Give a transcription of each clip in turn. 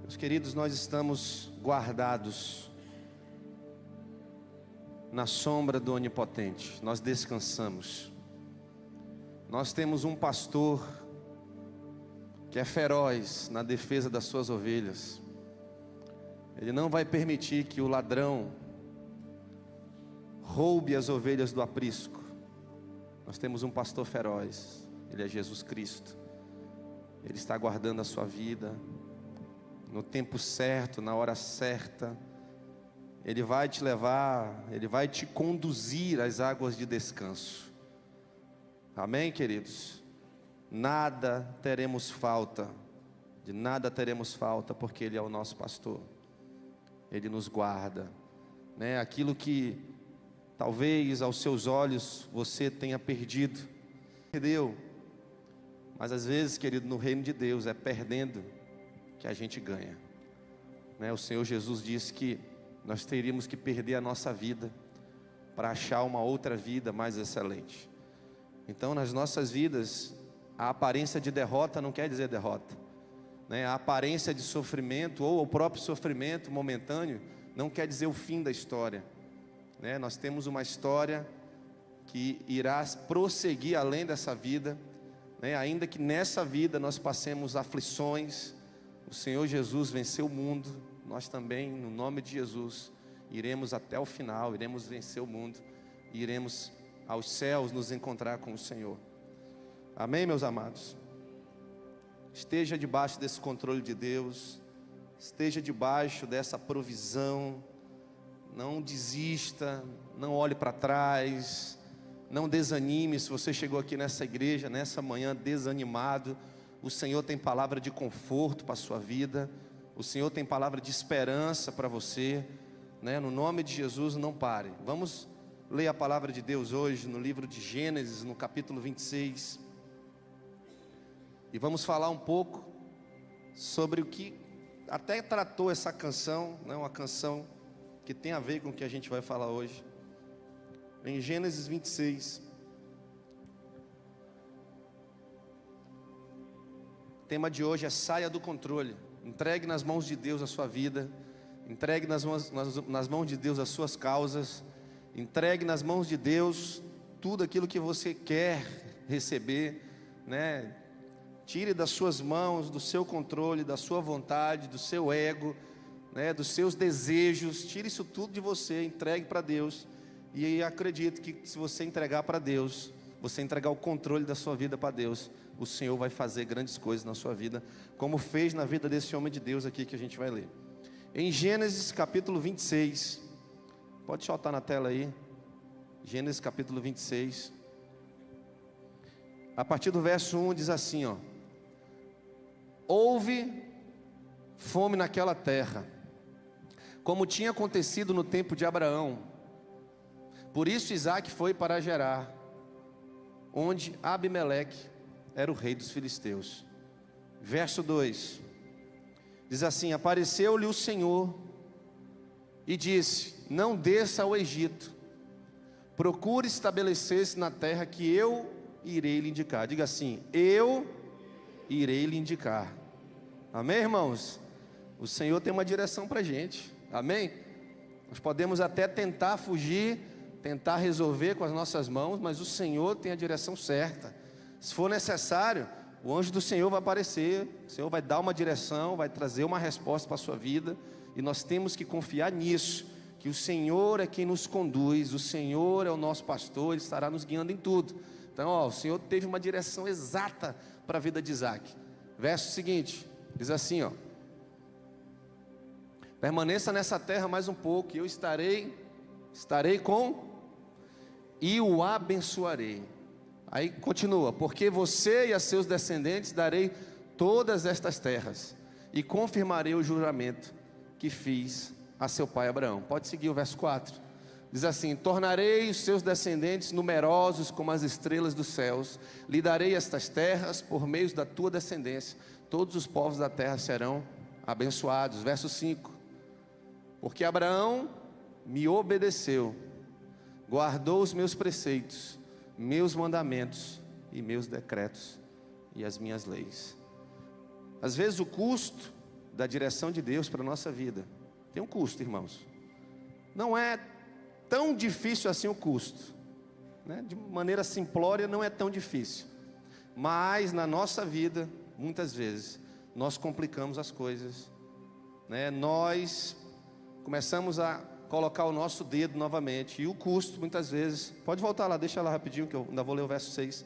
Meus queridos, nós estamos guardados na sombra do Onipotente, nós descansamos. Nós temos um pastor que é feroz na defesa das suas ovelhas. Ele não vai permitir que o ladrão roube as ovelhas do aprisco. Nós temos um pastor feroz, ele é Jesus Cristo. Ele está guardando a sua vida no tempo certo, na hora certa. Ele vai te levar, ele vai te conduzir às águas de descanso. Amém, queridos? Nada teremos falta, de nada teremos falta, porque Ele é o nosso pastor. Ele nos guarda, né? Aquilo que talvez aos seus olhos você tenha perdido, perdeu. Mas às vezes, querido, no reino de Deus é perdendo que a gente ganha, né? O Senhor Jesus disse que nós teríamos que perder a nossa vida para achar uma outra vida mais excelente. Então, nas nossas vidas, a aparência de derrota não quer dizer derrota, né? A aparência de sofrimento ou o próprio sofrimento momentâneo não quer dizer o fim da história, né? Nós temos uma história que irá prosseguir além dessa vida, né? Ainda que nessa vida nós passemos aflições, o Senhor Jesus venceu o mundo. Nós também, no nome de Jesus, iremos até o final, iremos vencer o mundo, e iremos aos céus nos encontrar com o Senhor. Amém, meus amados? Esteja debaixo desse controle de Deus, esteja debaixo dessa provisão, não desista, não olhe para trás, não desanime. Se você chegou aqui nessa igreja, nessa manhã desanimado, o Senhor tem palavra de conforto para a sua vida, o Senhor tem palavra de esperança para você, né? No nome de Jesus, não pare. Vamos ler a palavra de Deus hoje no livro de Gênesis, no capítulo 26. E vamos falar um pouco sobre o que até tratou essa canção, né? Uma canção que tem a ver com o que a gente vai falar hoje. Em Gênesis 26. O tema de hoje é saia do controle. Entregue nas mãos de Deus a sua vida. Entregue nas mãos de Deus as suas causas. Entregue nas mãos de Deus tudo aquilo que você quer receber, né? Tire das suas mãos, do seu controle, da sua vontade, do seu ego, né? Dos seus desejos. Tire isso tudo de você, entregue para Deus. E acredito que se você entregar para Deus, você entregar o controle da sua vida para Deus, o Senhor vai fazer grandes coisas na sua vida, como fez na vida desse homem de Deus aqui que a gente vai ler. Em Gênesis capítulo 26, pode soltar na tela aí, Gênesis capítulo 26, a partir do verso 1 diz assim, ó: houve fome naquela terra, como tinha acontecido no tempo de Abraão. Por isso Isaque foi para Gerar, onde Abimeleque era o rei dos filisteus. Verso 2 diz assim: apareceu-lhe o Senhor e disse: não desça ao Egito, procure estabelecer-se na terra que eu irei lhe indicar. Diga assim: eu irei lhe indicar. Amém, irmãos? O Senhor tem uma direção para a gente. Amém? Nós podemos até tentar fugir, tentar resolver com as nossas mãos, mas o Senhor tem a direção certa. Se for necessário, o anjo do Senhor vai aparecer, o Senhor vai dar uma direção, vai trazer uma resposta para a sua vida, e nós temos que confiar nisso, que o Senhor é quem nos conduz, o Senhor é o nosso pastor, Ele estará nos guiando em tudo. Então, ó, o Senhor teve uma direção exata para a vida de Isaque. Verso seguinte, diz assim, ó: permaneça nessa terra mais um pouco, e eu estarei com, e o abençoarei. Aí continua: porque você e a seus descendentes darei todas estas terras, e confirmarei o juramento que fiz a seu pai Abraão. Pode seguir o verso 4. Diz assim: tornarei os seus descendentes numerosos como as estrelas dos céus, lhe darei estas terras por meio da tua descendência, todos os povos da terra serão abençoados. Verso 5: porque Abraão me obedeceu, guardou os meus preceitos, meus mandamentos e meus decretos e as minhas leis. Às vezes o custo da direção de Deus para a nossa vida tem um custo, irmãos. Não é tão difícil assim o custo, né? De maneira simplória não é tão difícil. Mas na nossa vida, muitas vezes, nós complicamos as coisas, né? Nós começamos a colocar o nosso dedo novamente. E o custo, muitas vezes... Pode voltar lá, deixa lá rapidinho, que eu ainda vou ler o verso 6.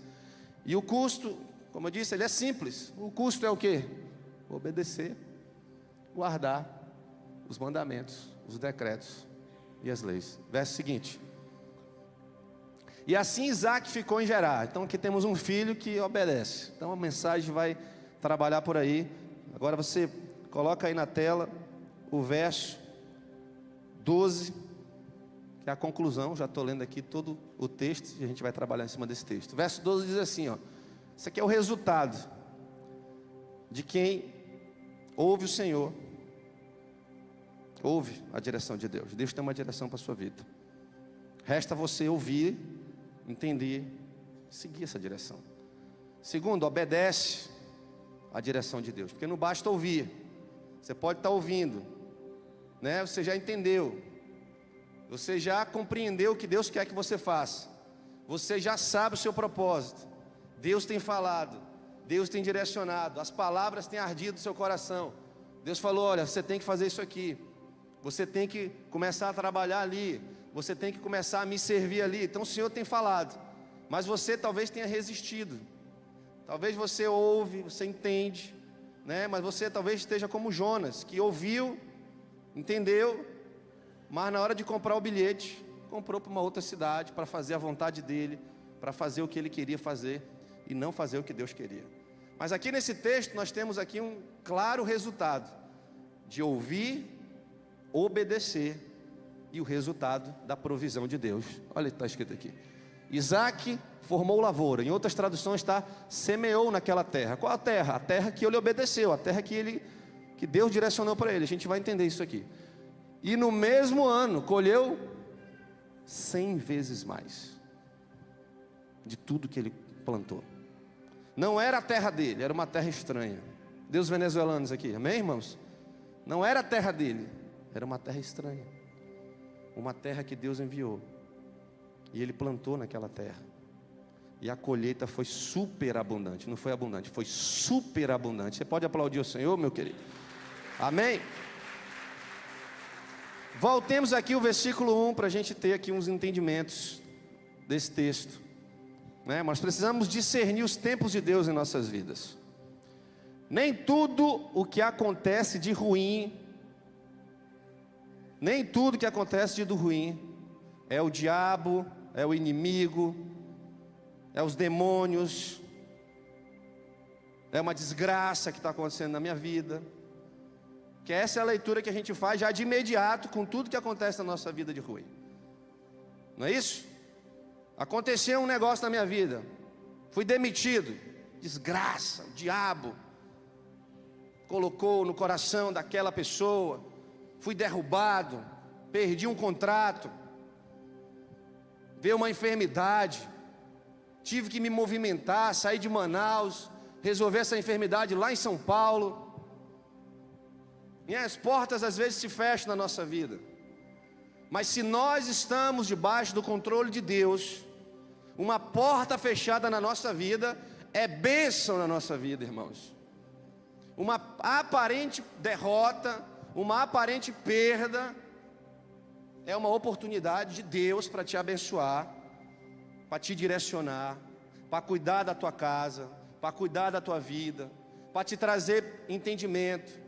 E o custo, como eu disse, ele é simples. O custo é o quê? Obedecer, guardar os mandamentos, os decretos e as leis. Verso seguinte: e assim Isaac ficou em Gerar. Então aqui temos um filho que obedece. Então a mensagem vai trabalhar por aí. Agora você coloca aí na tela o verso 12, que é a conclusão. Já estou lendo aqui todo o texto e a gente vai trabalhar em cima desse texto. Verso 12 diz assim, ó: isso aqui é o resultado de quem ouve o Senhor, ouve a direção de Deus. Deus tem uma direção para a sua vida. Resta você ouvir, entender, seguir essa direção. Segundo, obedece a direção de Deus, porque não basta ouvir. Você pode estar ouvindo, né? Você já entendeu, você já compreendeu o que Deus quer que você faça, você já sabe o seu propósito. Deus tem falado, Deus tem direcionado, as palavras têm ardido no seu coração. Deus falou: olha, você tem que fazer isso aqui, você tem que começar a trabalhar ali, você tem que começar a me servir ali. Então o Senhor tem falado, mas você talvez tenha resistido. Talvez você ouve, você entende, né? Mas você talvez esteja como Jonas, que ouviu, entendeu, mas na hora de comprar o bilhete, comprou para uma outra cidade, para fazer a vontade dele, para fazer o que ele queria fazer, e não fazer o que Deus queria. Mas aqui nesse texto nós temos aqui um claro resultado de ouvir, obedecer, e o resultado da provisão de Deus. Olha o que está escrito aqui: Isaac formou lavoura. Em outras traduções está: semeou naquela terra. Qual a terra? A terra que ele obedeceu, a terra que Deus direcionou para ele. A gente vai entender isso aqui. E no mesmo ano colheu 100 vezes mais de tudo que ele plantou. Não era a terra dele, era uma terra estranha. Deus venezuelanos aqui, amém, irmãos? Não era a terra dele, era uma terra estranha, uma terra que Deus enviou, e ele plantou naquela terra, e a colheita foi super abundante. Não foi abundante, foi super abundante. Você pode aplaudir o Senhor, meu querido? Amém? Voltemos aqui o versículo 1, para a gente ter aqui uns entendimentos desse texto, né? Nós precisamos discernir os tempos de Deus em nossas vidas. Nem tudo o que acontece de ruim, nem tudo que acontece de ruim é o diabo, é o inimigo, é os demônios, é uma desgraça que está acontecendo na minha vida. Que essa é a leitura que a gente faz já de imediato com tudo que acontece na nossa vida de ruim. Não é isso? Aconteceu um negócio na minha vida, fui demitido, desgraça, o diabo colocou no coração daquela pessoa, fui derrubado, perdi um contrato, veio uma enfermidade, tive que me movimentar, sair de Manaus, resolver essa enfermidade lá em São Paulo. E as portas às vezes se fecham na nossa vida, mas se nós estamos debaixo do controle de Deus, uma porta fechada na nossa vida é bênção na nossa vida, irmãos. Uma aparente derrota, uma aparente perda, é uma oportunidade de Deus para te abençoar, para te direcionar, para cuidar da tua casa, para cuidar da tua vida, para te trazer entendimento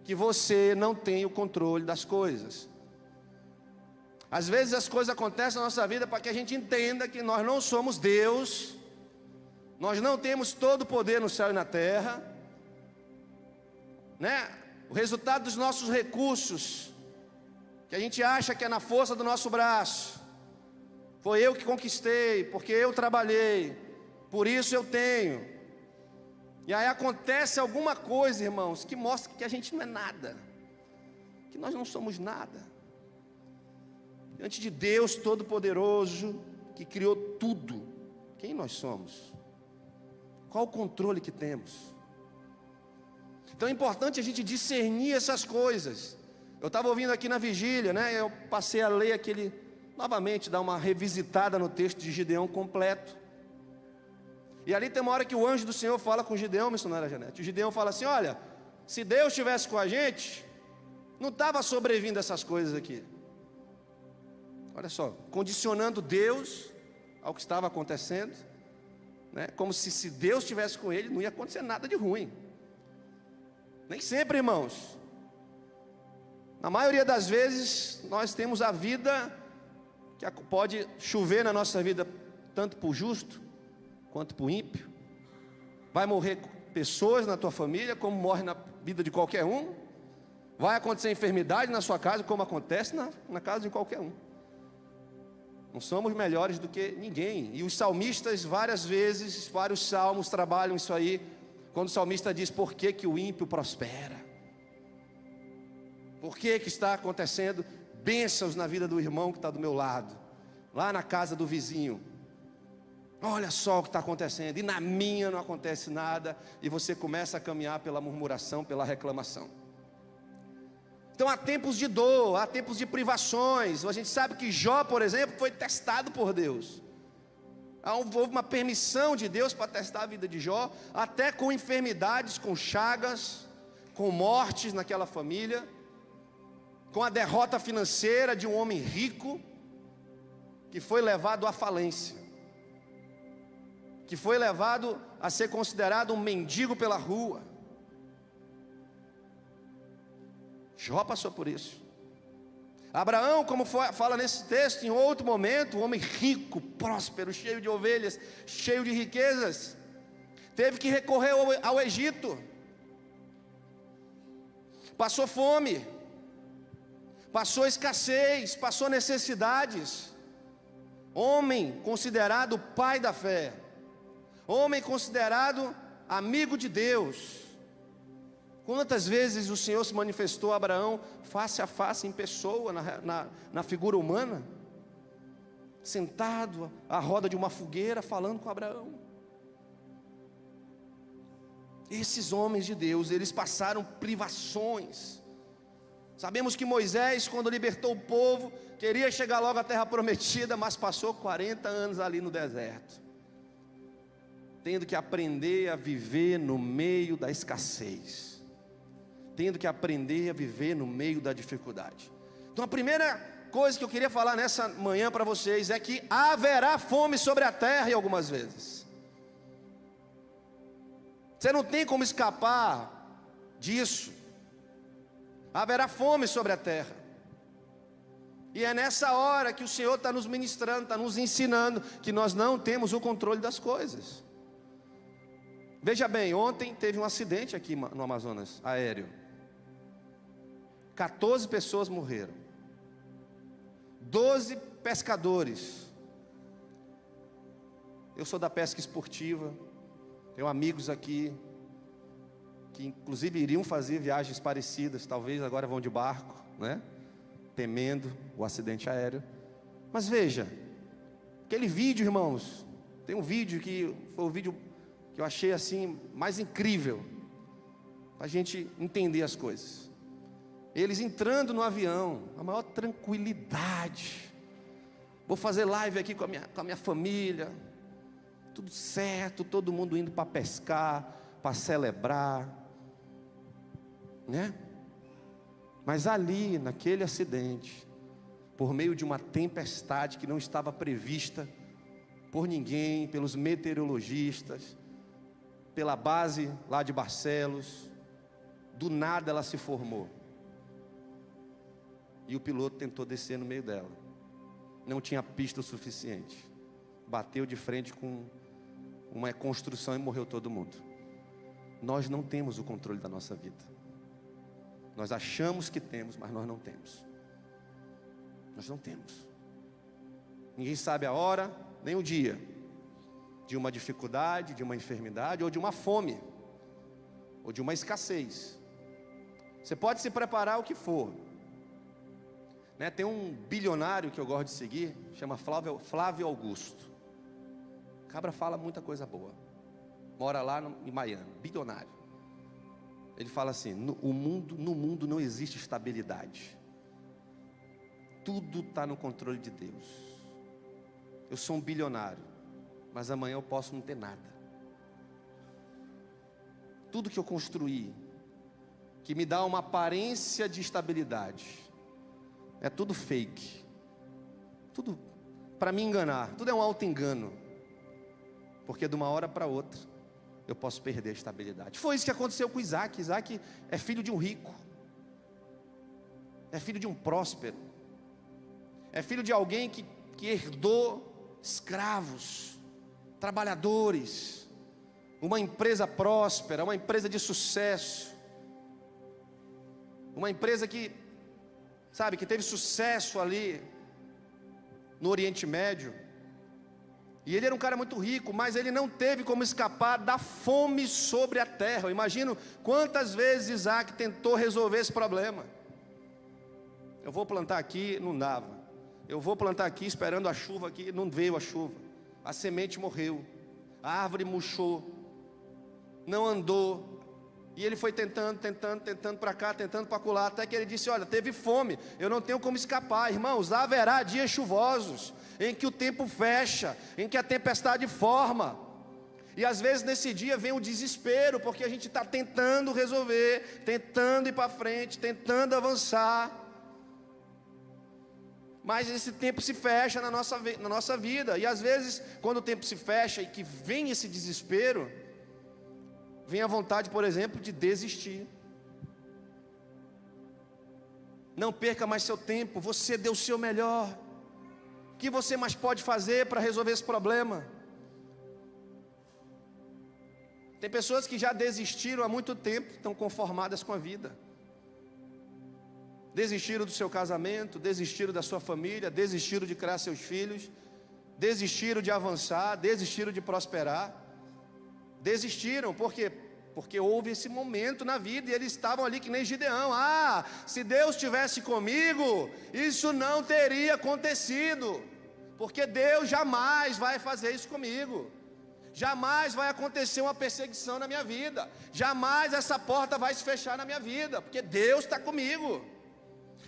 que você não tem o controle das coisas. Às vezes as coisas acontecem na nossa vida para que a gente entenda que nós não somos Deus, nós não temos todo o poder no céu e na terra, né? O resultado dos nossos recursos, que a gente acha que é na força do nosso braço, foi eu que conquistei, porque eu trabalhei, por isso eu tenho. E aí acontece alguma coisa, irmãos, que mostra que a gente não é nada, que nós não somos nada diante de Deus Todo-Poderoso, que criou tudo. Quem nós somos? Qual o controle que temos? Então é importante a gente discernir essas coisas. Eu estava ouvindo aqui na vigília, né? Eu passei a ler novamente, dar uma revisitada no texto de Gideão completo. E ali tem uma hora que o anjo do Senhor fala com Gideão, missionária Janete. O Gideão fala assim: olha, se Deus estivesse com a gente, não estava sobrevindo essas coisas aqui. Olha só, condicionando Deus ao que estava acontecendo, né? Como se Deus estivesse com ele, não ia acontecer nada de ruim. Nem sempre, irmãos. Na maioria das vezes, nós temos a vida que pode chover na nossa vida, tanto para o justo, quanto para o ímpio. Vai morrer pessoas na tua família, como morre na vida de qualquer um. Vai acontecer enfermidade na sua casa, como acontece na casa de qualquer um. Não somos melhores do que ninguém. E os salmistas, várias vezes, vários salmos trabalham isso aí. Quando o salmista diz: por que que o ímpio prospera? Por que que está acontecendo bênçãos na vida do irmão que está do meu lado, lá na casa do vizinho? Olha só o que está acontecendo, e na minha não acontece nada. E você começa a caminhar pela murmuração, pela reclamação. Então há tempos de dor, há tempos de privações. A gente sabe que Jó, por exemplo, foi testado por Deus. Houve uma permissão de Deus para testar a vida de Jó, até com enfermidades, com chagas, com mortes naquela família, com a derrota financeira de um homem rico, que foi levado à falência, que foi levado a ser considerado um mendigo pela rua. Jó passou por isso. Abraão, como fala nesse texto, em outro momento, um homem rico, próspero, cheio de ovelhas, cheio de riquezas, teve que recorrer ao Egito. Passou fome, passou escassez, passou necessidades. Homem considerado pai da fé, homem considerado amigo de Deus. Quantas vezes o Senhor se manifestou a Abraão face a face, em pessoa, na figura humana, sentado à roda de uma fogueira, falando com Abraão. Esses homens de Deus, eles passaram privações. Sabemos que Moisés, quando libertou o povo, queria chegar logo à terra prometida, mas passou 40 anos ali no deserto, tendo que aprender a viver no meio da escassez, tendo que aprender a viver no meio da dificuldade. Então a primeira coisa que eu queria falar nessa manhã para vocês é que haverá fome sobre a terra em algumas vezes. Você não tem como escapar disso. Haverá fome sobre a terra. E é nessa hora que o Senhor está nos ministrando, está nos ensinando que nós não temos o controle das coisas. Veja bem, ontem teve um acidente aqui no Amazonas, aéreo. 14 pessoas morreram, 12 pescadores. Eu sou da pesca esportiva, tenho amigos aqui que inclusive iriam fazer viagens parecidas, talvez agora vão de barco, né? Temendo o acidente aéreo. Mas veja, aquele vídeo, irmãos, tem um vídeo que foi o vídeo que eu achei assim mais incrível, para a gente entender as coisas. Eles entrando no avião, a maior tranquilidade. Vou fazer live aqui com a minha família, tudo certo, todo mundo indo para pescar, para celebrar, né? Mas ali, naquele acidente, por meio de uma tempestade que não estava prevista por ninguém, pelos meteorologistas, pela base lá de Barcelos, do nada ela se formou. E o piloto tentou descer no meio dela. Não tinha pista o suficiente. Bateu de frente com uma construção e morreu todo mundo. Nós não temos o controle da nossa vida. Nós achamos que temos, mas nós não temos. Nós não temos. Ninguém sabe a hora, nem o dia de uma dificuldade, de uma enfermidade, ou de uma fome, ou de uma escassez. Você pode se preparar o que for, né? Tem um bilionário que eu gosto de seguir, chama Flávio Augusto. O cabra fala muita coisa boa. Mora lá em Miami, bilionário. Ele fala assim: no mundo não existe estabilidade. Tudo está no controle de Deus. Eu sou um bilionário, mas amanhã eu posso não ter nada. Tudo que eu construí, que me dá uma aparência de estabilidade, é tudo fake. Tudo para me enganar. Tudo é um auto-engano. Porque de uma hora para outra eu posso perder a estabilidade. Foi isso que aconteceu com Isaac. Isaac é filho de um rico, é filho de um próspero, é filho de alguém que herdou escravos, trabalhadores, uma empresa próspera, uma empresa de sucesso, uma empresa que, sabe, que teve sucesso ali no Oriente Médio. E ele era um cara muito rico, mas ele não teve como escapar da fome sobre a terra. Eu imagino quantas vezes Isaac tentou resolver esse problema. Eu vou plantar aqui, não dava. Eu vou plantar aqui esperando a chuva aqui, não veio a chuva. A semente morreu, a árvore murchou, não andou. E ele foi tentando para cá, tentando para acolá, até que ele disse: olha, teve fome, eu não tenho como escapar. Irmãos, haverá dias chuvosos, em que o tempo fecha, em que a tempestade forma. E às vezes nesse dia vem o desespero, porque a gente está tentando resolver, tentando ir para frente, tentando avançar. Mas esse tempo se fecha na nossa vida. E às vezes, quando o tempo se fecha e que vem esse desespero, vem a vontade, por exemplo, de desistir. Não perca mais seu tempo, você deu o seu melhor. O que você mais pode fazer para resolver esse problema? Tem pessoas que já desistiram há muito tempo, estão conformadas com a vida. Desistiram do seu casamento, desistiram da sua família, desistiram de criar seus filhos, desistiram de avançar, desistiram de prosperar. Desistiram, por quê? Porque houve esse momento na vida e eles estavam ali que nem Gideão. Ah, se Deus estivesse comigo, isso não teria acontecido, porque Deus jamais vai fazer isso comigo. Jamais vai acontecer uma perseguição na minha vida, jamais essa porta vai se fechar na minha vida, porque Deus está comigo.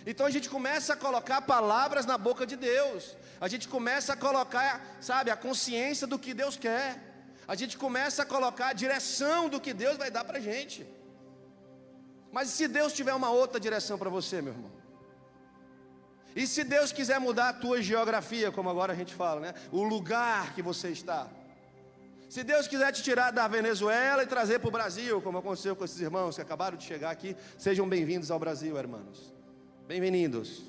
Então a gente começa a colocar palavras na boca de Deus, a gente começa a colocar, sabe, a consciência do que Deus quer, a gente começa a colocar a direção do que Deus vai dar para a gente. Mas e se Deus tiver uma outra direção para você, meu irmão? E se Deus quiser mudar a tua geografia, como agora a gente fala, né? O lugar que você está. Se Deus quiser te tirar da Venezuela e trazer para o Brasil, como aconteceu com esses irmãos que acabaram de chegar aqui, sejam bem-vindos ao Brasil, irmãos. Bem-vindos.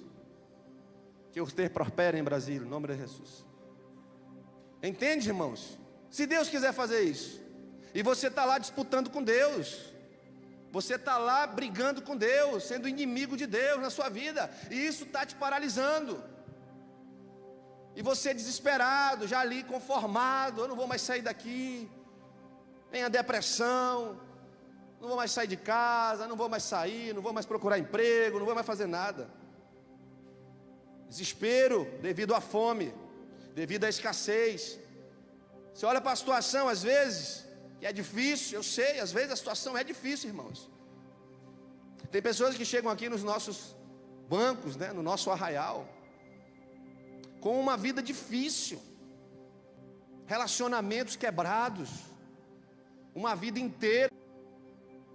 Que você prospere em Brasil, em nome de Jesus. Entende, irmãos? Se Deus quiser fazer isso, e você está lá disputando com Deus, você está lá brigando com Deus, sendo inimigo de Deus na sua vida, e isso está te paralisando, e você desesperado, já ali conformado, eu não vou mais sair daqui, vem a depressão, não vou mais sair de casa, não vou mais sair, não vou mais procurar emprego, não vou mais fazer nada. Desespero devido à fome, devido à escassez. Você olha para a situação às vezes, que é difícil, eu sei, às vezes a situação é difícil, irmãos. Tem pessoas que chegam aqui nos nossos bancos, né, no nosso arraial, com uma vida difícil, relacionamentos quebrados, uma vida inteira,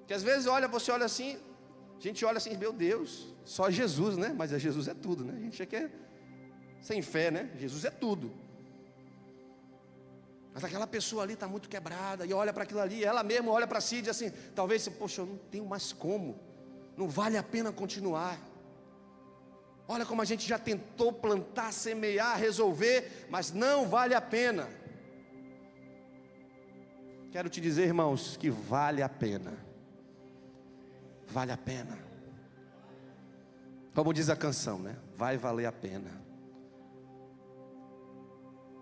que às vezes você olha assim, a gente olha assim, meu Deus, só Jesus, né? Mas Jesus é tudo, né? A gente é que é sem fé, né? Jesus é tudo. Mas aquela pessoa ali está muito quebrada, e olha para aquilo ali, ela mesma olha para si e diz assim, talvez, poxa, eu não tenho mais como, não vale a pena continuar. Olha como a gente já tentou plantar, semear, resolver, mas não vale a pena. Quero te dizer, irmãos, que vale a pena. Vale a pena. Como diz a canção, né? Vai valer a pena.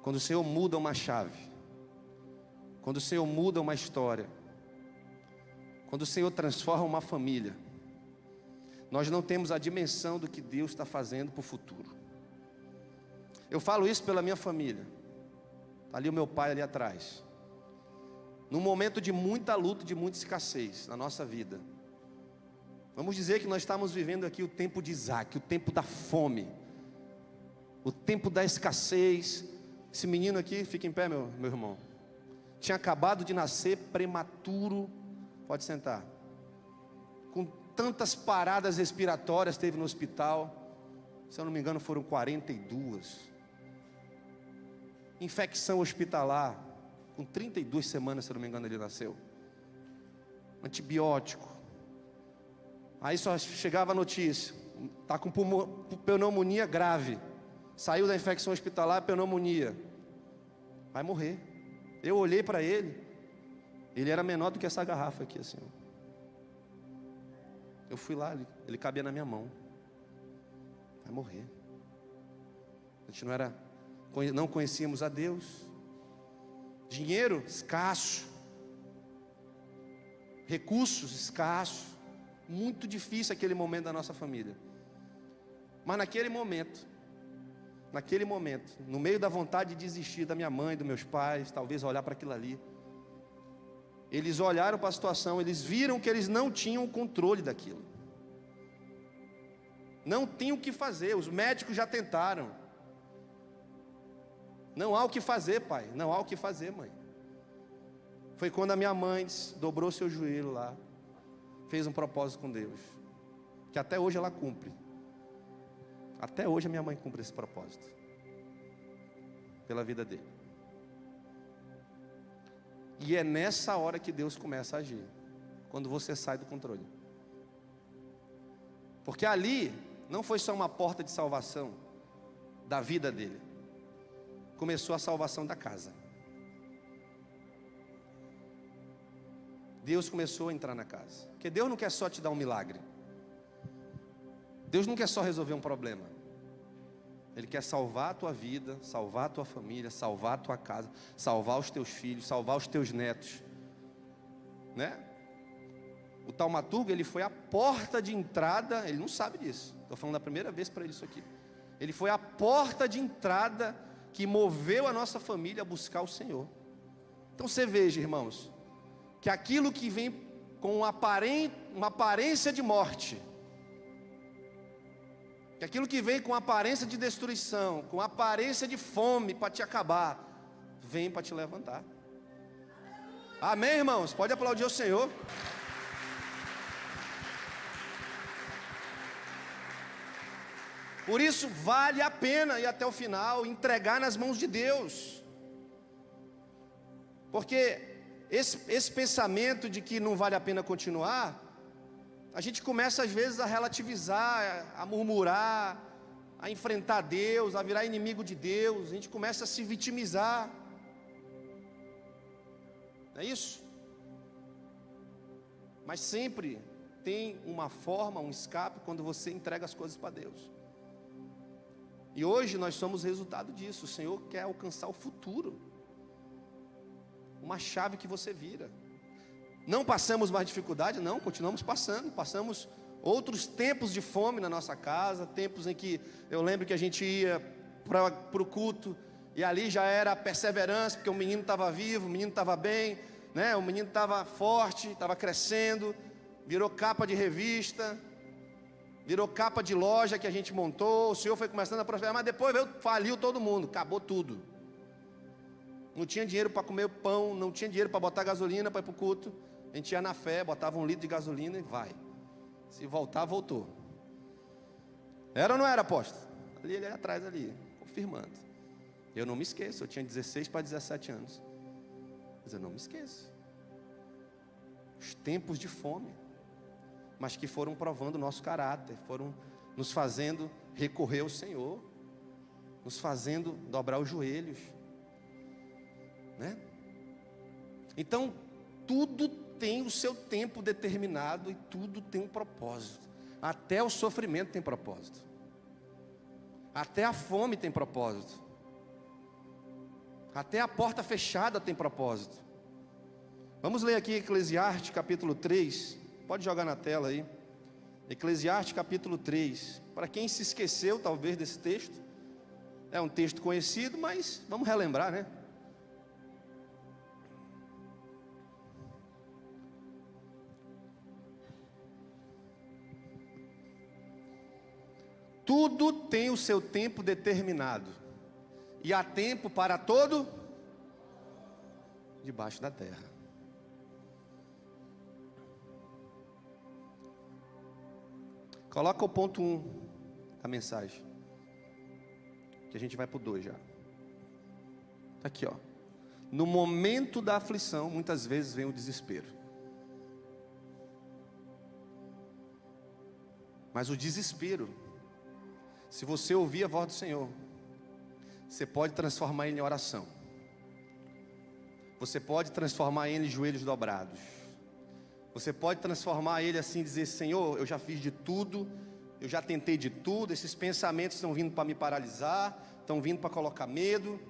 Quando o Senhor muda uma chave, quando o Senhor muda uma história, quando o Senhor transforma uma família, nós não temos a dimensão do que Deus está fazendo para o futuro. Eu falo isso pela minha família. Está ali o meu pai ali atrás. Num momento de muita luta, de muita escassez na nossa vida, Vamos dizer que nós estamos vivendo aqui o tempo de Isaac, o tempo da fome, o tempo da escassez. Esse menino aqui, fica em pé, meu irmão, tinha acabado de nascer, prematuro, pode sentar, com tantas paradas respiratórias, teve no hospital, se eu não me engano foram 42, infecção hospitalar, com 32 semanas, se eu não me engano ele nasceu, antibiótico, aí só chegava a notícia, está com pneumonia grave, saiu da infecção hospitalar, pneumonia, vai morrer. Eu olhei para ele, ele era menor do que essa garrafa aqui assim. Eu fui lá, ele cabia na minha mão. Vai morrer. A gente não conhecíamos a Deus. Dinheiro escasso. Recursos escassos. Muito difícil aquele momento da nossa família. Mas naquele momento, no meio da vontade de desistir da minha mãe, dos meus pais, talvez olhar para aquilo ali, eles olharam para a situação, eles viram que eles não tinham o controle daquilo, não tinham o que fazer, os médicos já tentaram, não há o que fazer, pai, não há o que fazer, mãe. Foi quando a minha mãe dobrou seu joelho lá, fez um propósito com Deus, que até hoje ela cumpre. Até hoje a minha mãe cumpre esse propósito pela vida dele. E é nessa hora que Deus começa a agir, quando você sai do controle. Porque ali não foi só uma porta de salvação da vida dele, começou a salvação da casa. Deus começou a entrar na casa, porque Deus não quer só te dar um milagre, Deus não quer só resolver um problema, Ele quer salvar a tua vida, salvar a tua família, salvar a tua casa, salvar os teus filhos, salvar os teus netos, né? O taumaturgo, ele foi a porta de entrada, ele não sabe disso, estou falando da primeira vez para ele isso aqui. Ele foi a porta de entrada que moveu a nossa família a buscar o Senhor. Então você veja, irmãos, que aquilo que vem com uma aparência de morte, que aquilo que vem com aparência de destruição, com aparência de fome para te acabar, vem para te levantar. Amém, irmãos? Pode aplaudir o Senhor. Por isso vale a pena ir até o final, entregar nas mãos de Deus, porque esse pensamento de que não vale a pena continuar, a gente começa às vezes a relativizar, a murmurar, a enfrentar Deus, a virar inimigo de Deus, a gente começa a se vitimizar, não é isso? Mas sempre tem uma forma, um escape, quando você entrega as coisas para Deus. E hoje nós somos resultado disso. O Senhor quer alcançar o futuro, uma chave que você vira. Não passamos mais dificuldade, não, continuamos passamos outros tempos de fome na nossa casa, tempos em que eu lembro que a gente ia para o culto, e ali já era perseverança, porque o menino estava vivo, o menino estava bem, né? O menino estava forte, estava crescendo, virou capa de revista, virou capa de loja que a gente montou, o Senhor foi começando a prosperar, mas depois faliu todo mundo, acabou tudo. Não tinha dinheiro para comer pão, não tinha dinheiro para botar gasolina para ir para o culto. A gente ia na fé, botava 1 litro de gasolina e vai. Se voltar, voltou. Era ou não era, apóstolo? Ali atrás, ali, confirmando. Eu não me esqueço, eu tinha 16 para 17 anos. Mas eu não me esqueço. Os tempos de fome, mas que foram provando o nosso caráter, foram nos fazendo recorrer ao Senhor, nos fazendo dobrar os joelhos, né? Então, tudo tem o seu tempo determinado e tudo tem um propósito. Até o sofrimento tem propósito. Até a fome tem propósito. Até a porta fechada tem propósito. Vamos ler aqui Eclesiastes capítulo 3. Pode jogar na tela aí. Eclesiastes capítulo 3. Para quem se esqueceu talvez desse texto, é um texto conhecido, mas vamos relembrar, né? Tudo tem o seu tempo determinado, e há tempo para todo debaixo da terra. Coloca o ponto 1 da mensagem, que a gente vai para o 2 já. Está aqui, ó. No momento da aflição, muitas vezes vem o desespero. Mas o desespero, se você ouvir a voz do Senhor, você pode transformar ele em oração. Você pode transformar ele em joelhos dobrados. Você pode transformar ele assim, dizer: Senhor, eu já fiz de tudo, eu já tentei de tudo, esses pensamentos estão vindo para me paralisar, estão vindo para colocar medo,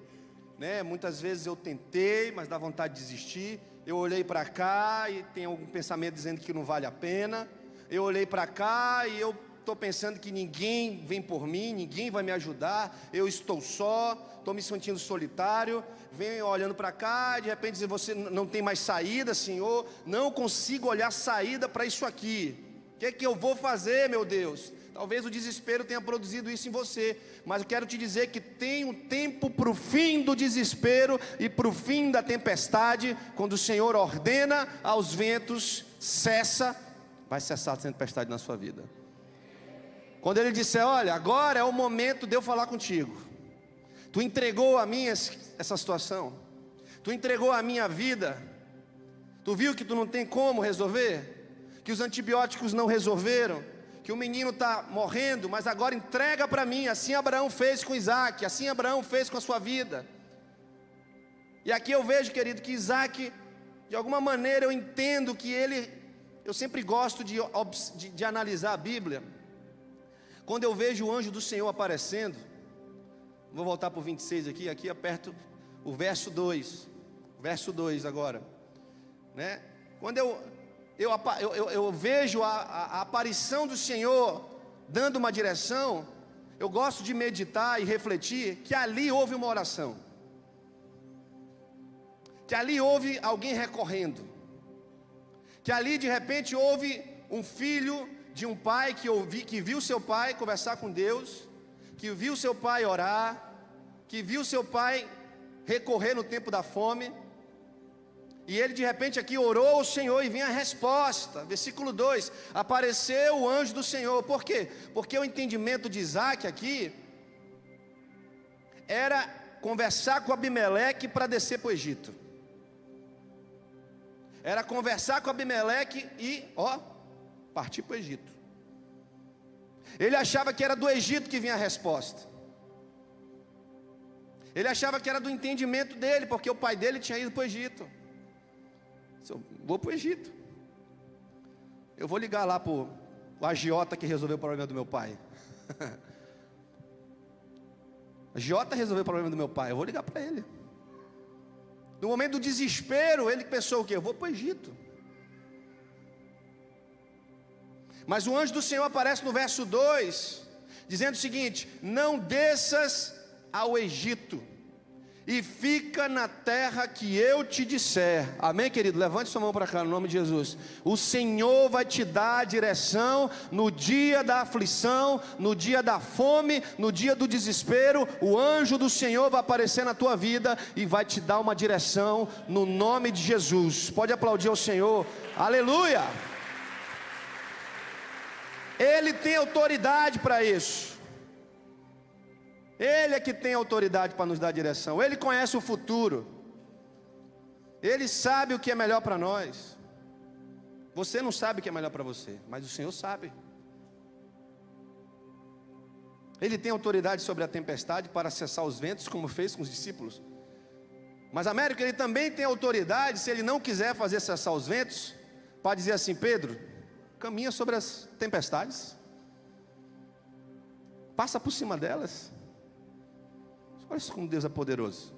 né? Muitas vezes eu tentei, mas dá vontade de desistir. Eu olhei para cá e tem algum pensamento dizendo que não vale a pena. Eu olhei para cá e eu estou pensando que ninguém vem por mim, ninguém vai me ajudar, eu estou só, estou me sentindo solitário. Venho olhando para cá, de repente dizer: você não tem mais saída, Senhor, não consigo olhar saída para isso aqui. O que é que eu vou fazer, meu Deus? Talvez o desespero tenha produzido isso em você, mas eu quero te dizer que tem um tempo para o fim do desespero e para o fim da tempestade. Quando o Senhor ordena aos ventos: cessa, vai cessar a tempestade na sua vida. Quando Ele disser: olha, agora é o momento de eu falar contigo, tu entregou a mim essa situação, tu entregou a minha vida, tu viu que tu não tem como resolver, que os antibióticos não resolveram, que o menino está morrendo, mas agora entrega para mim. Assim Abraão fez com Isaac, assim Abraão fez com a sua vida. E aqui eu vejo, querido, que Isaac, de alguma maneira eu entendo que eu sempre gosto de analisar a Bíblia. Quando eu vejo o anjo do Senhor aparecendo, vou voltar para o 26 aqui aperto o verso 2, agora, né? Quando eu vejo a aparição do Senhor dando uma direção, eu gosto de meditar e refletir que ali houve uma oração, que ali houve alguém recorrendo, que ali de repente houve um filho de um pai que viu seu pai conversar com Deus, que viu seu pai orar, que viu seu pai recorrer no tempo da fome, e ele de repente aqui orou ao Senhor e vinha a resposta. Versículo 2, apareceu o anjo do Senhor. Por quê? Porque o entendimento de Isaac aqui era conversar com Abimeleque para descer para o Egito. Era conversar com Abimeleque e partir para o Egito. Ele achava que era do Egito que vinha a resposta. Ele achava que era do entendimento dele, porque o pai dele tinha ido para o Egito. Eu vou para o Egito, eu vou ligar lá para o agiota que resolveu o problema do meu pai. O agiota resolveu o problema do meu pai, eu vou ligar para ele. No momento do desespero, ele pensou o quê? Eu vou para o Egito. Mas o anjo do Senhor aparece no verso 2, dizendo o seguinte: não desças ao Egito, e fica na terra que eu te disser. Amém, querido? Levante sua mão para cá, no nome de Jesus. O Senhor vai te dar a direção no dia da aflição, no dia da fome, no dia do desespero. O anjo do Senhor vai aparecer na tua vida e vai te dar uma direção no nome de Jesus. Pode aplaudir ao Senhor. Aleluia! Ele tem autoridade para isso. Ele é que tem autoridade para nos dar direção. Ele conhece o futuro. Ele sabe o que é melhor para nós. Você não sabe o que é melhor para você, mas o Senhor sabe. Ele tem autoridade sobre a tempestade para cessar os ventos, como fez com os discípulos. Mas Américo, ele também tem autoridade, se ele não quiser fazer cessar os ventos, para dizer assim: Pedro, caminha sobre as tempestades, passa por cima delas. Olha como Deus é poderoso.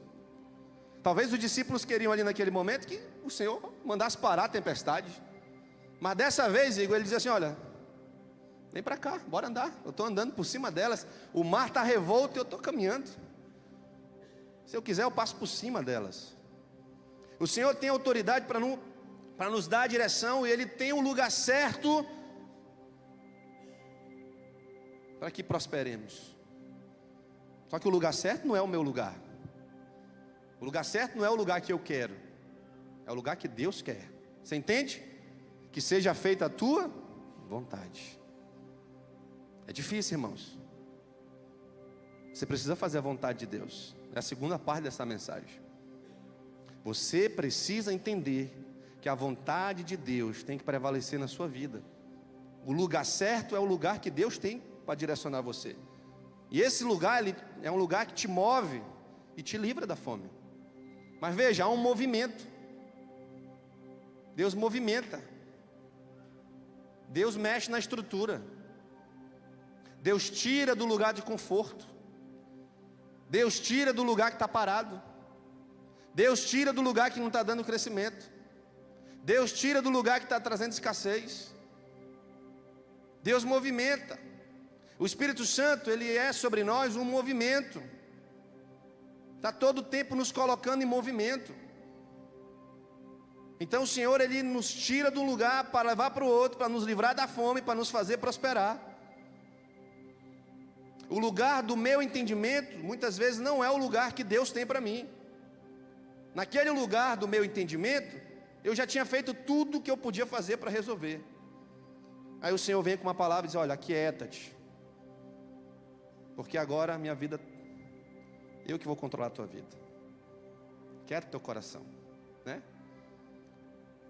Talvez os discípulos queriam ali naquele momento que o Senhor mandasse parar a tempestade, mas dessa vez, Igor, ele diz assim: olha, vem para cá, bora andar. Eu estou andando por cima delas, o mar está revolto e eu estou caminhando. Se eu quiser eu passo por cima delas. O Senhor tem autoridade para nos dar a direção, e Ele tem um lugar certo para que prosperemos. Só que o lugar certo não é o meu lugar. O lugar certo não é o lugar que eu quero, é o lugar que Deus quer. Você entende? Que seja feita a tua vontade. É difícil, irmãos. Você precisa fazer a vontade de Deus. É a segunda parte dessa mensagem. Você precisa entender que a vontade de Deus tem que prevalecer na sua vida. O lugar certo é o lugar que Deus tem para direcionar você. E esse lugar, ele é um lugar que te move e te livra da fome. Mas veja, há um movimento. Deus movimenta. Deus mexe na estrutura. Deus tira do lugar de conforto. Deus tira do lugar que está parado. Deus tira do lugar que não está dando crescimento. Deus tira do lugar que está trazendo escassez. Deus movimenta. O Espírito Santo, ele é sobre nós um movimento. Está todo o tempo nos colocando em movimento. Então o Senhor, ele nos tira de um lugar para levar para o outro, para nos livrar da fome, para nos fazer prosperar. O lugar do meu entendimento, muitas vezes não é o lugar que Deus tem para mim. Naquele lugar do meu entendimento, eu já tinha feito tudo o que eu podia fazer para resolver. Aí o Senhor vem com uma palavra e diz: olha, aquieta-te, porque agora a minha vida, eu que vou controlar a tua vida. Quieta teu coração, né?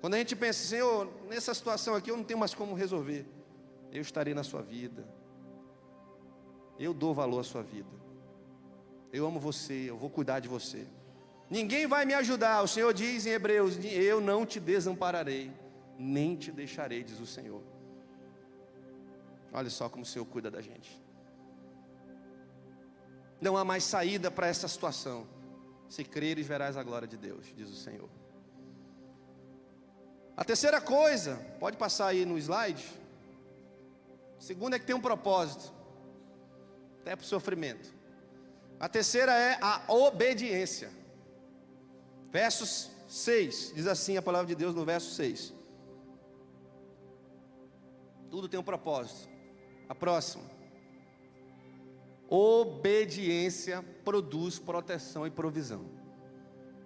Quando a gente pensa: Senhor, nessa situação aqui eu não tenho mais como resolver, eu estarei na sua vida. Eu dou valor à sua vida. Eu amo você, eu vou cuidar de você. Ninguém vai me ajudar. O Senhor diz em Hebreus: eu não te desampararei, nem te deixarei, diz o Senhor. Olha só como o Senhor cuida da gente. Não há mais saída para essa situação. Se creres, verás a glória de Deus, diz o Senhor. A terceira coisa, pode passar aí no slide. Segunda é que tem um propósito, até para o sofrimento. A terceira é a obediência. Versos 6, diz assim a palavra de Deus no verso 6. Tudo tem um propósito. A próxima: obediência produz proteção e provisão.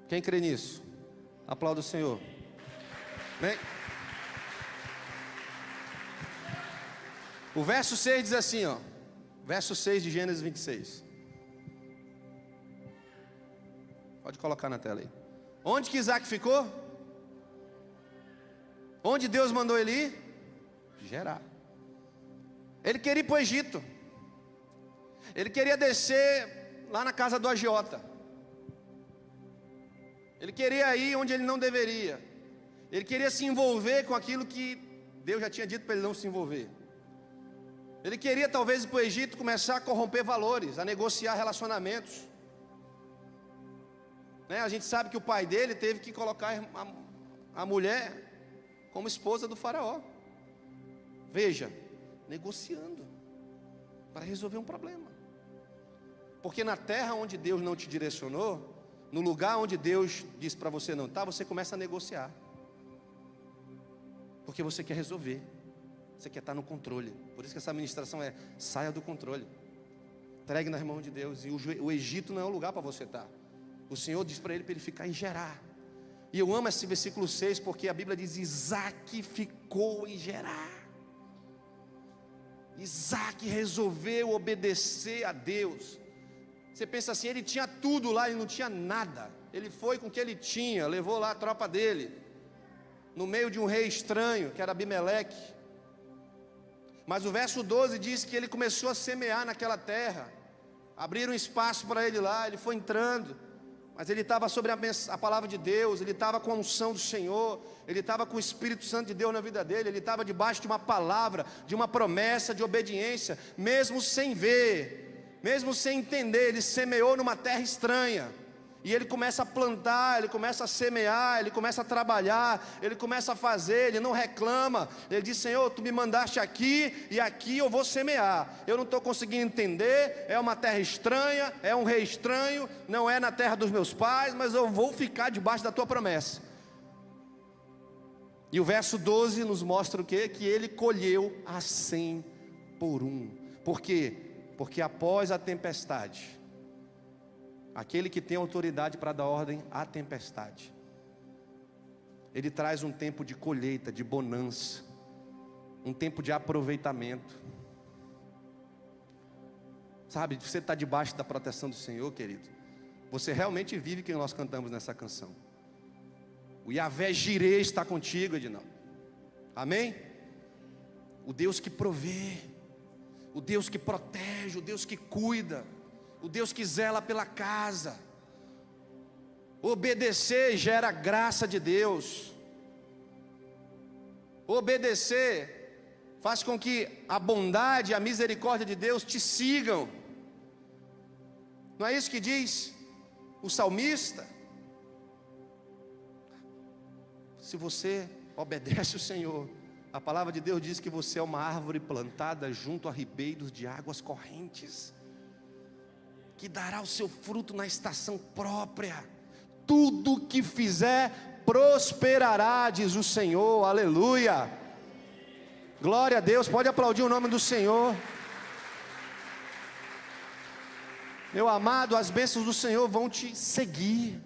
Quem crê nisso? Aplauda o Senhor. Vem. O verso 6 diz assim, ó. Verso 6 de Gênesis 26. Pode colocar na tela aí. Onde que Isaac ficou? Onde Deus mandou ele ir? Gerar. Ele queria ir para o Egito. Ele queria descer lá na casa do agiota. Ele queria ir onde ele não deveria. Ele queria se envolver com aquilo que Deus já tinha dito para ele não se envolver. Ele queria talvez ir para o Egito, começar a corromper valores, a negociar relacionamentos. A gente sabe que o pai dele teve que colocar a mulher como esposa do faraó. Veja, negociando para resolver um problema. Porque na terra onde Deus não te direcionou, no lugar onde Deus disse para você não estar, você começa a negociar. Porque você quer resolver, você quer estar no controle. Por isso que essa ministração é: saia do controle, entregue nas mãos de Deus. E o Egito não é o lugar para você estar. O Senhor diz para ele ficar em Gerar. E eu amo esse versículo 6, porque a Bíblia diz: Isaac ficou em Gerar. Isaac resolveu obedecer a Deus. Você pensa assim, ele tinha tudo lá e não tinha nada. Ele foi com o que ele tinha, levou lá a tropa dele, no meio de um rei estranho, que era Abimeleque. Mas o verso 12 diz que ele começou a semear naquela terra. Abriram espaço para ele lá, ele foi entrando. Mas ele estava sobre a palavra de Deus, ele estava com a unção do Senhor, ele estava com o Espírito Santo de Deus na vida dele, ele estava debaixo de uma palavra, de uma promessa de obediência, mesmo sem ver, mesmo sem entender. Ele semeou numa terra estranha, e ele começa a plantar, ele começa a semear, ele começa a trabalhar, ele começa a fazer, ele não reclama. Ele diz: Senhor, tu me mandaste aqui, e aqui eu vou semear. Eu não estou conseguindo entender, é uma terra estranha, é um rei estranho, não é na terra dos meus pais, mas eu vou ficar debaixo da tua promessa. E o verso 12 nos mostra o quê? Que ele colheu a 100 por 1. Por quê? Porque após a tempestade, aquele que tem autoridade para dar ordem à tempestade, ele traz um tempo de colheita, de bonança, um tempo de aproveitamento. Sabe, você está debaixo da proteção do Senhor, querido. Você realmente vive o que nós cantamos nessa canção. O Yahvé Jireh está contigo, Edinaldo. Amém? O Deus que provê, o Deus que protege, o Deus que cuida, o Deus que zela pela casa. Obedecer gera graça de Deus. Obedecer faz com que a bondade e a misericórdia de Deus te sigam. Não é isso que diz o salmista? Se você obedece o Senhor, a palavra de Deus diz que você é uma árvore plantada junto a ribeiros de águas correntes, que dará o seu fruto na estação própria. Tudo que fizer prosperará, diz o Senhor. Aleluia. Glória a Deus. Pode aplaudir o nome do Senhor. Meu amado, as bênçãos do Senhor vão te seguir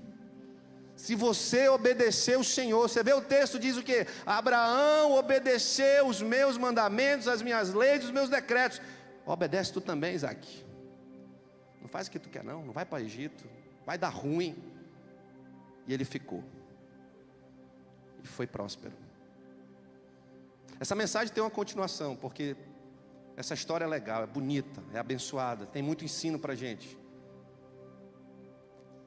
se você obedecer o Senhor. Você vê o texto, diz o que? Abraão obedeceu os meus mandamentos, as minhas leis, os meus decretos. Obedece tu também, Isaac. Não faz o que tu quer não vai para o Egito, vai dar ruim. E ele ficou, e foi próspero. Essa mensagem tem uma continuação, porque essa história é legal, é bonita, é abençoada, tem muito ensino para a gente.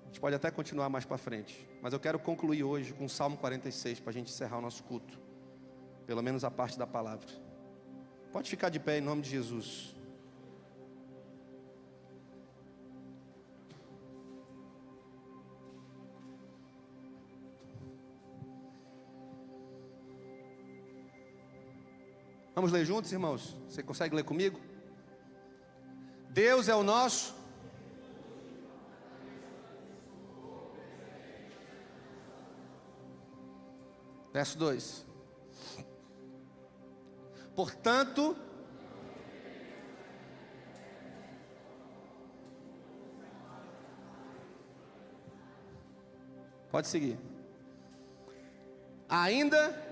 A gente pode até continuar mais para frente, mas eu quero concluir hoje com o Salmo 46, para a gente encerrar o nosso culto, pelo menos a parte da palavra. Pode ficar de pé em nome de Jesus. Vamos ler juntos, irmãos? Você consegue ler comigo? Deus é o nosso. Verso 2. Portanto, pode seguir. Ainda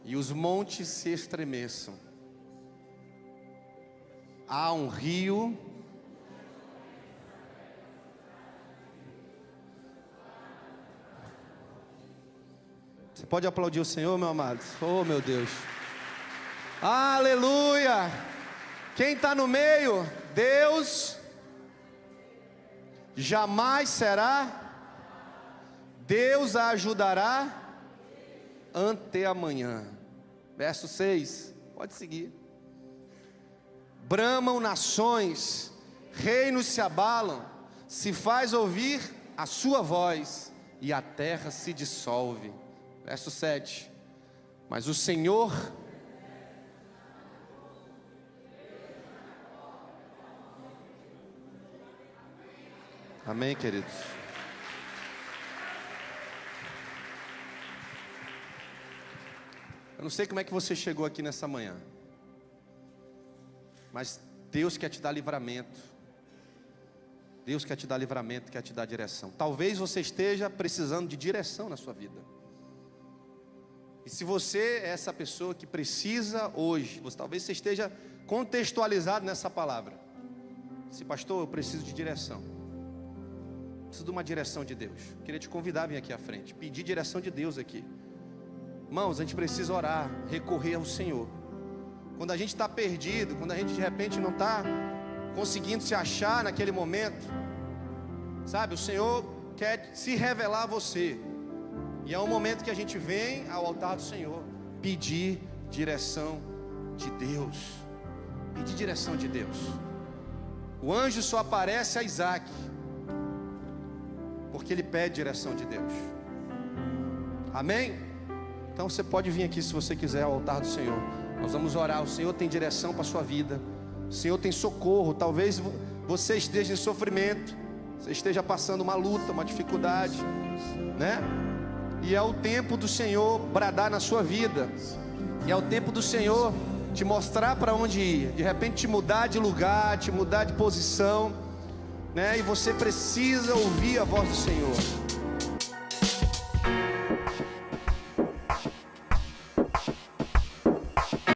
e os montes se estremeçam, há um rio Você pode aplaudir o Senhor, meu amado? Oh, meu Deus. Aleluia. Quem está no meio? Deus jamais será. Deus a ajudará ante amanhã. Verso 6, pode seguir. Bramam nações, reinos se abalam, se faz ouvir a sua voz, e a terra se dissolve. Verso 7, mas o Senhor amém, queridos. Eu não sei como é que você chegou aqui nessa manhã, mas Deus quer te dar livramento. Deus quer te dar livramento, quer te dar direção. Talvez você esteja precisando de direção na sua vida. E se você é essa pessoa que precisa hoje, talvez você esteja contextualizado nessa palavra. Se pastor, eu preciso de direção. Preciso de uma direção de Deus. Queria te convidar a vir aqui à frente, pedir direção de Deus aqui. Irmãos, a gente precisa orar, recorrer ao Senhor. Quando a gente está perdido, quando a gente de repente não está conseguindo se achar naquele momento, sabe, o Senhor quer se revelar a você. E é um momento que a gente vem ao altar do Senhor, pedir direção de Deus. Pedir direção de Deus. O anjo só aparece a Isaac, porque ele pede direção de Deus. Amém? Então você pode vir aqui se você quiser ao altar do Senhor. Nós vamos orar. O Senhor tem direção para a sua vida. O Senhor tem socorro. Talvez você esteja em sofrimento, você esteja passando uma luta, uma dificuldade, né? E é o tempo do Senhor bradar na sua vida. E é o tempo do Senhor te mostrar para onde ir. De repente te mudar de lugar, te mudar de posição, né? E você precisa ouvir a voz do Senhor.